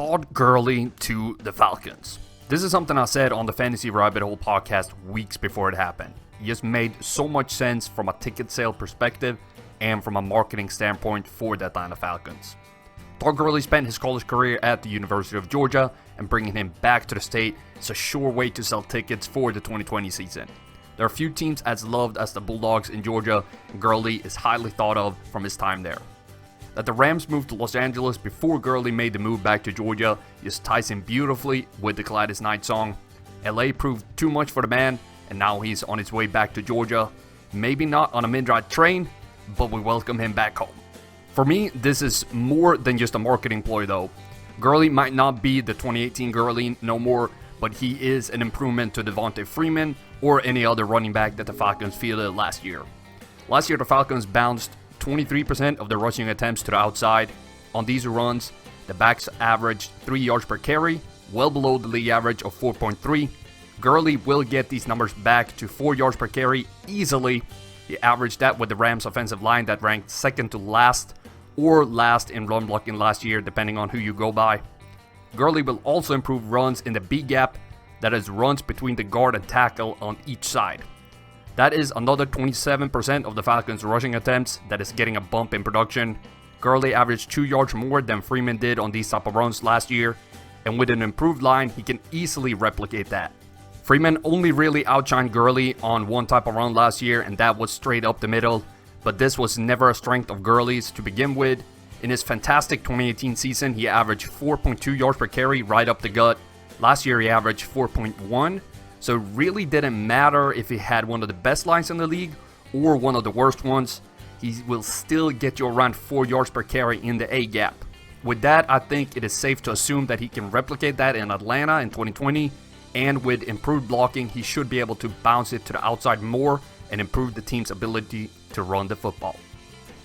Todd Gurley to the Falcons. This is something I said on the Fantasy Rabbit Hole podcast weeks before it happened. It just made so much sense from a ticket sale perspective and from a marketing standpoint for the Atlanta Falcons. Todd Gurley spent his college career at the University of Georgia, and bringing him back to the state is a sure way to sell tickets for the 2020 season. There are few teams as loved as the Bulldogs in Georgia, and Gurley is highly thought of from his time there. That the Rams moved to Los Angeles before Gurley made the move back to Georgia just ties in beautifully with the Gladys Knight song. LA proved too much for the man, and now he's on his way back to Georgia. Maybe not on a midnight train, but we welcome him back home. For me, this is more than just a marketing ploy though. Gurley might not be the 2018 Gurley no more, but he is an improvement to Devontae Freeman or any other running back that the Falcons fielded last year. Last year, the Falcons bounced 23% of their rushing attempts to the outside. On these runs, the backs averaged 3 yards per carry, well below the league average of 4.3. Gurley will get these numbers back to 4 yards per carry easily. He averaged that with the Rams offensive line that ranked second to last or last in run blocking last year, depending on who you go by. Gurley will also improve runs in the B gap, that is runs between the guard and tackle on each side. That is another 27% of the Falcons' rushing attempts that is getting a bump in production. Gurley averaged 2 yards more than Freeman did on these type of runs last year, and with an improved line, he can easily replicate that. Freeman only really outshined Gurley on one type of run last year, and that was straight up the middle, but this was never a strength of Gurley's to begin with. In his fantastic 2018 season, he averaged 4.2 yards per carry right up the gut. Last year, he averaged 4.1. So it really didn't matter if he had one of the best lines in the league or one of the worst ones. He will still get you around 4 yards per carry in the A gap. With that, I think it is safe to assume that he can replicate that in Atlanta in 2020. And with improved blocking, he should be able to bounce it to the outside more and improve the team's ability to run the football.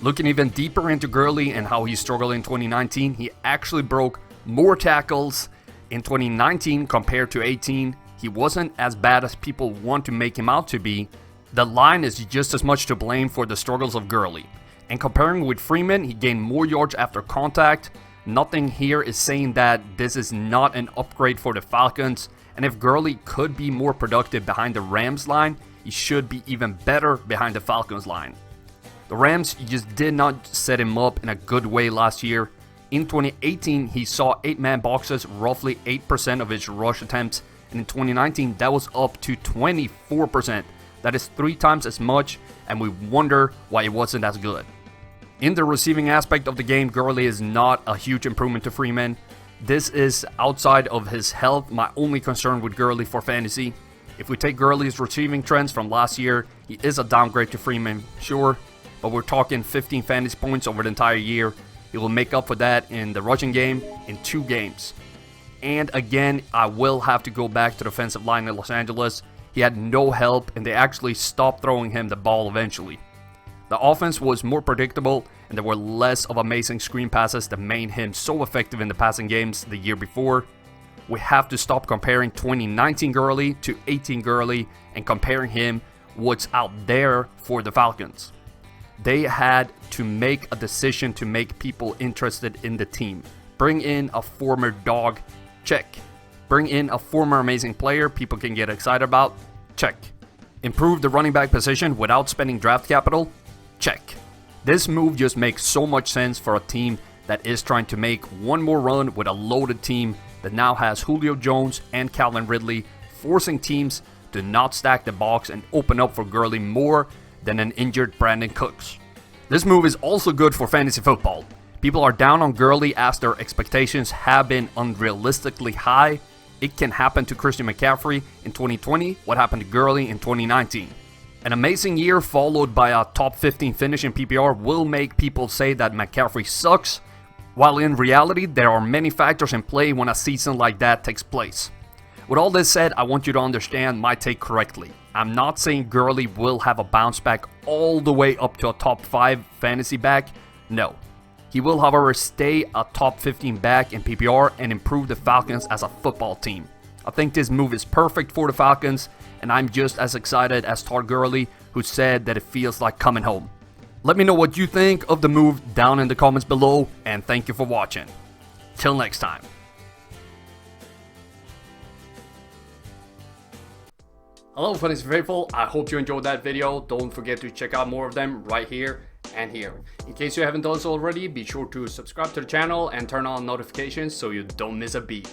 Looking even deeper into Gurley and how he struggled in 2019, he actually broke more tackles in 2019 compared to 18. He wasn't as bad as people want to make him out to be. The line is just as much to blame for the struggles of Gurley. And comparing with Freeman, he gained more yards after contact. Nothing here is saying that this is not an upgrade for the Falcons. And if Gurley could be more productive behind the Rams line, he should be even better behind the Falcons line. The Rams just did not set him up in a good way last year. In 2018, he saw 8-man boxes roughly 8% of his rush attempts. And in 2019, that was up to 24%. That is 3 times as much, and we wonder why it wasn't as good. In the receiving aspect of the game, Gurley is not a huge improvement to Freeman. This is outside of his health, my only concern with Gurley for fantasy. If we take Gurley's receiving trends from last year, he is a downgrade to Freeman, sure, but we're talking 15 fantasy points over the entire year. He will make up for that in the rushing game in 2 games. And again, I will have to go back to the offensive line in Los Angeles. He had no help, and they actually stopped throwing him the ball eventually. The offense was more predictable, and there were less of amazing screen passes that made him so effective in the passing games the year before. We have to stop comparing 2019 Gurley to 18 Gurley and comparing him what's out there for the Falcons. They had to make a decision to make people interested in the team. Bring in a former dog. Check. Bring in a former amazing player people can get excited about. Check. Improve the running back position without spending draft capital. Check. This move just makes so much sense for a team that is trying to make one more run with a loaded team that now has Julio Jones and Calvin Ridley, forcing teams to not stack the box and open up for Gurley more than an injured Brandon Cooks. This move is also good for fantasy football. People are down on Gurley as their expectations have been unrealistically high. It can happen to Christian McCaffrey in 2020, what happened to Gurley in 2019. An amazing year followed by a top 15 finish in PPR will make people say that McCaffrey sucks, while in reality there are many factors in play when a season like that takes place. With all this said, I want you to understand my take correctly. I'm not saying Gurley will have a bounce back all the way up to a top 5 fantasy back. No. He will, however, stay a top 15 back in PPR and improve the Falcons as a football team. I think this move is perfect for the Falcons, and I'm just as excited as Todd Gurley, who said that it feels like coming home. Let me know what you think of the move down in the comments below, and thank you for watching. Till next time. Hello Fantasy Faithful, I hope you enjoyed that video. Don't forget to check out more of them right here and here. In case you haven't done so already, be sure to subscribe to the channel and turn on notifications so you don't miss a beat.